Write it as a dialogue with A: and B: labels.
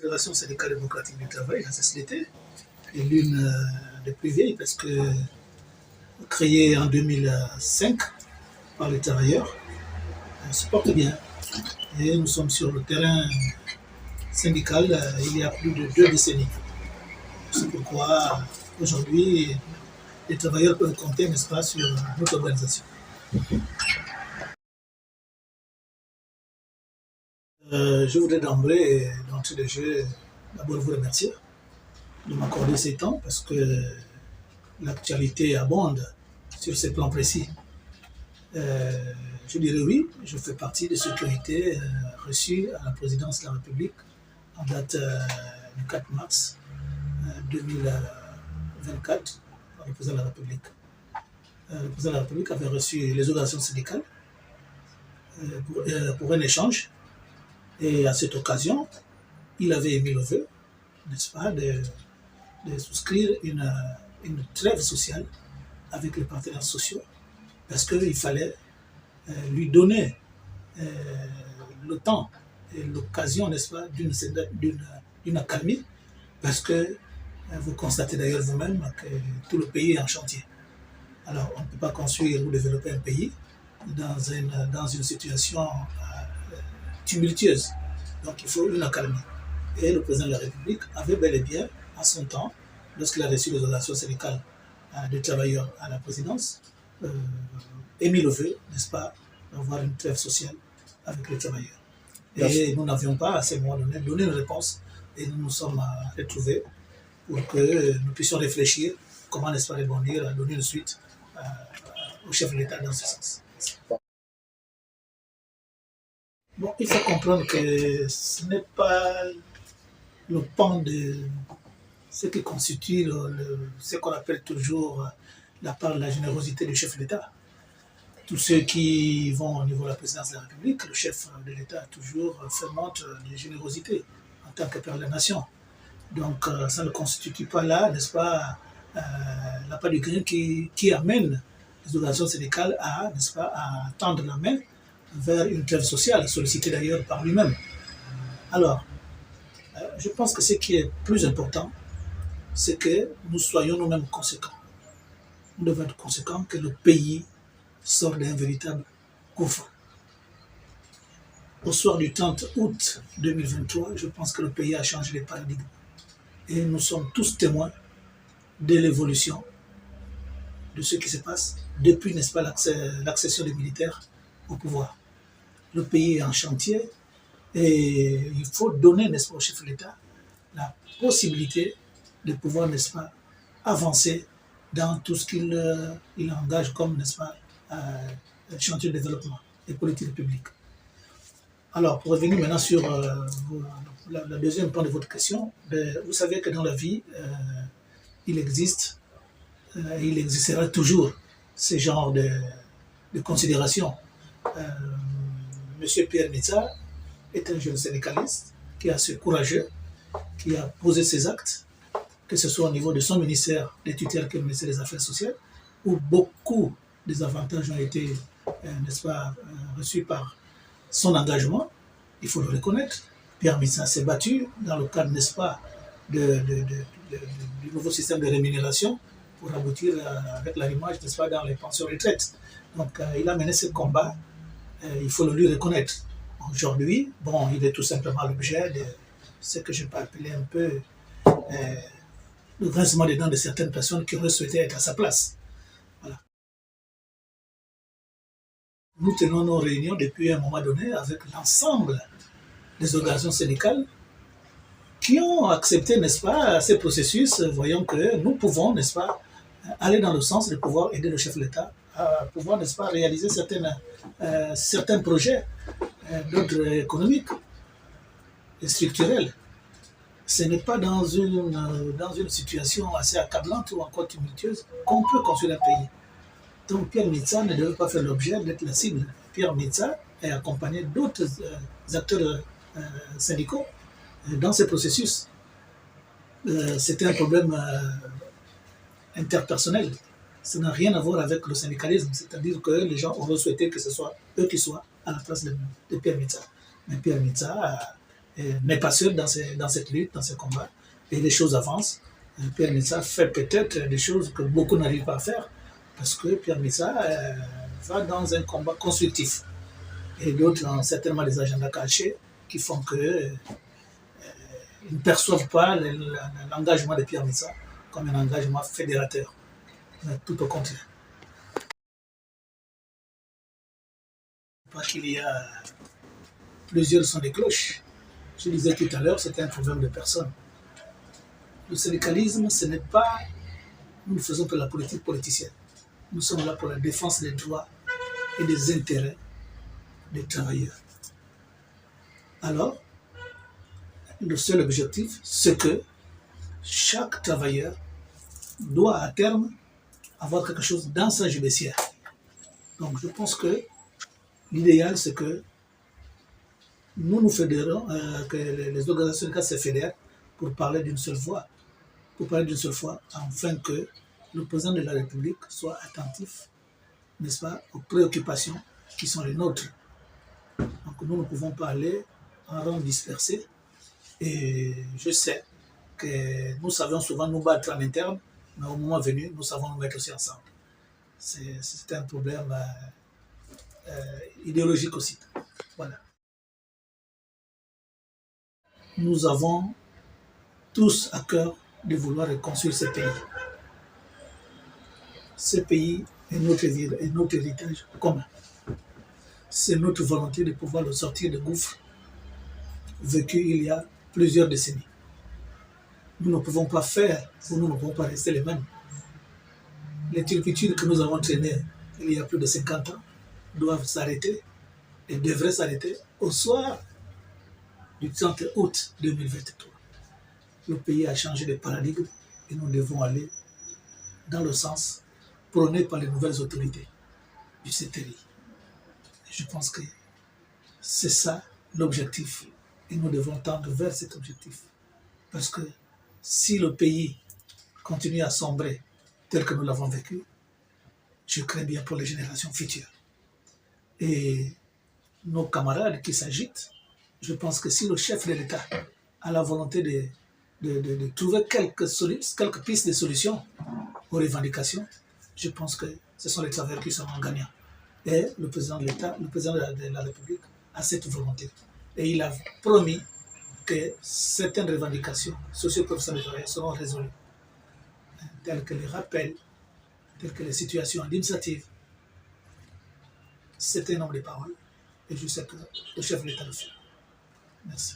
A: Fédération syndicale démocratique du travail, la CSDT, est l'une des plus vieilles parce que créée en 2005 par les travailleurs, elle se porte bien. Et nous sommes sur le terrain syndical il y a plus de 2 décennies. C'est pourquoi aujourd'hui, les travailleurs peuvent compter, n'est-ce pas, sur notre organisation. Je voudrais d'entrée de jeu, d'abord vous remercier de m'accorder ces temps parce que l'actualité abonde sur ces plans précis. Je dirais oui, je fais partie de ceux qui ont été reçus à la présidence de la République en date du 4 mars 2024 par le président de la République. Le président de la République avait reçu les organisations syndicales pour un échange et à cette occasion, il avait émis le vœu, n'est-ce pas, de souscrire une trêve sociale avec les partenaires sociaux parce qu'il fallait lui donner le temps et l'occasion, n'est-ce pas, d'une accalmie, parce que vous constatez d'ailleurs vous-même que tout le pays est en chantier. Alors, on ne peut pas construire ou développer un pays dans une situation tumultueuse. Donc, il faut une accalmie. Et le président de la République avait bel et bien, à son temps, lorsqu'il a reçu les organisations syndicales des travailleurs à la présidence, émis le vœu, n'est-ce pas, d'avoir une trêve sociale avec les travailleurs. Et nous n'avions pas, à ce moment donné, donné une réponse et nous nous sommes retrouvés pour que nous puissions réfléchir comment, n'est-ce pas, rebondir, à donner une suite au chef de l'État dans ce sens. Bon, il faut comprendre que ce n'est pas le pan de ce qui constitue ce qu'on appelle toujours la part de la générosité du chef de l'État. Tous ceux qui vont au niveau de la présidence de la République, le chef de l'État a toujours fait montre de générosité en tant que père de la nation. Donc ça ne constitue pas là, n'est-ce pas, la part du grain qui amène les organisations syndicales à, n'est-ce pas, à tendre la main vers une trêve sociale, sollicitée d'ailleurs par lui-même. Alors, je pense que ce qui est plus important, c'est que nous soyons nous-mêmes conséquents. Nous devons être conséquents que le pays sort d'un véritable gouffre. Au soir du 30 août 2023, je pense que le pays a changé de paradigme. Et nous sommes tous témoins de l'évolution de ce qui se passe depuis, n'est-ce pas, l'accession des militaires au pouvoir. Le pays est en chantier et il faut donner, n'est-ce pas, au chef de l'État la possibilité de pouvoir, n'est-ce pas, avancer dans tout ce qu'il engage comme, n'est-ce pas, chantier de développement et politique publique. Alors, pour revenir maintenant sur la deuxième point de votre question, vous savez que dans la vie, il existera toujours ce genre de considération. Monsieur Pierre Nizar est un jeune syndicaliste qui est assez courageux, qui a posé ses actes, que ce soit au niveau de son ministère des tutelles que le ministère des Affaires sociales, où beaucoup des avantages ont été, n'est-ce pas, reçus par son engagement, il faut le reconnaître. Pierre Nizar s'est battu dans le cadre, n'est-ce pas, du nouveau système de rémunération pour aboutir avec l'arrimage, n'est-ce pas, dans les pensions retraites. Donc, il a mené ce combat, il faut le lui reconnaître. Aujourd'hui, bon, il est tout simplement l'objet de ce que je peux appeler un peu le grincement des dents de certaines personnes qui auraient souhaité être à sa place. Voilà. Nous tenons nos réunions depuis un moment donné avec l'ensemble des organisations syndicales qui ont accepté, n'est-ce pas, ces processus, voyant que nous pouvons, n'est-ce pas, aller dans le sens de pouvoir aider le chef de l'État à pouvoir, n'est-ce pas, réaliser certains projets d'ordre économique et structurel. Ce n'est pas dans une situation assez accablante ou encore tumultueuse qu'on peut construire un pays. Donc Pierre Nizar ne devait pas faire l'objet d'être la cible. Pierre Nizar est accompagné d'autres acteurs syndicaux dans ce processus. C'était un problème interpersonnel. Ça n'a rien à voir avec le syndicalisme, c'est-à-dire que les gens auraient souhaité que ce soit eux qui soient à la place de Pierre Nizar. Mais Pierre Nizar n'est pas seul dans cette lutte, dans ce combat, et les choses avancent. Pierre Messa fait peut-être des choses que beaucoup n'arrivent pas à faire, parce que Pierre Messa va dans un combat constructif. Et d'autres ont certainement des agendas cachés qui font qu'ils ne perçoivent pas l'engagement de Pierre Messa comme un engagement fédérateur, mais tout au contraire. Pas qu'il y a plusieurs sons de cloches. Je disais tout à l'heure, c'était un problème de personne. Le syndicalisme, ce n'est pas... Nous ne faisons que la politique politicienne. Nous sommes là pour la défense des droits et des intérêts des travailleurs. Alors, le seul objectif, c'est que chaque travailleur doit à terme avoir quelque chose dans sa judiciaire. Donc je pense que l'idéal, c'est que nous fédérons, que les organisations syndicales se fédèrent pour parler d'une seule voix. Pour parler d'une seule voix, afin que le président de la République soit attentif, n'est-ce pas, aux préoccupations qui sont les nôtres. Donc nous ne pouvons pas aller en rang dispersé. Et je sais que nous savions souvent nous battre en interne, mais au moment venu, nous savons nous mettre aussi ensemble. C'est un problème idéologique aussi. Voilà. Nous avons tous à cœur de vouloir reconstruire ce pays. Ce pays est notre vie, est notre héritage commun. C'est notre volonté de pouvoir le sortir de gouffre vécu il y a plusieurs décennies. Nous ne pouvons pas faire, ou nous ne pouvons pas rester les mêmes. Les turpitudes que nous avons traînées il y a plus de 50 ans doivent s'arrêter et devraient s'arrêter au soir du 30 août 2023. Le pays a changé de paradigme et nous devons aller dans le sens prôné par les nouvelles autorités du CTRI. Je pense que c'est ça l'objectif et nous devons tendre vers cet objectif. Parce que si le pays continue à sombrer tel que nous l'avons vécu, je crains bien pour les générations futures. Et nos camarades qui s'agitent, je pense que si le chef de l'État a la volonté de trouver quelques pistes de solutions aux revendications, je pense que ce sont les travailleurs qui seront gagnants. Et le président de l'État, le président de la République a cette volonté. Et il a promis que certaines revendications socio-professionnelles seront résolues, telles que les rappels, telles que les situations administratives. C'est un homme de parole et je sais que le chef de l'État le fait. Merci.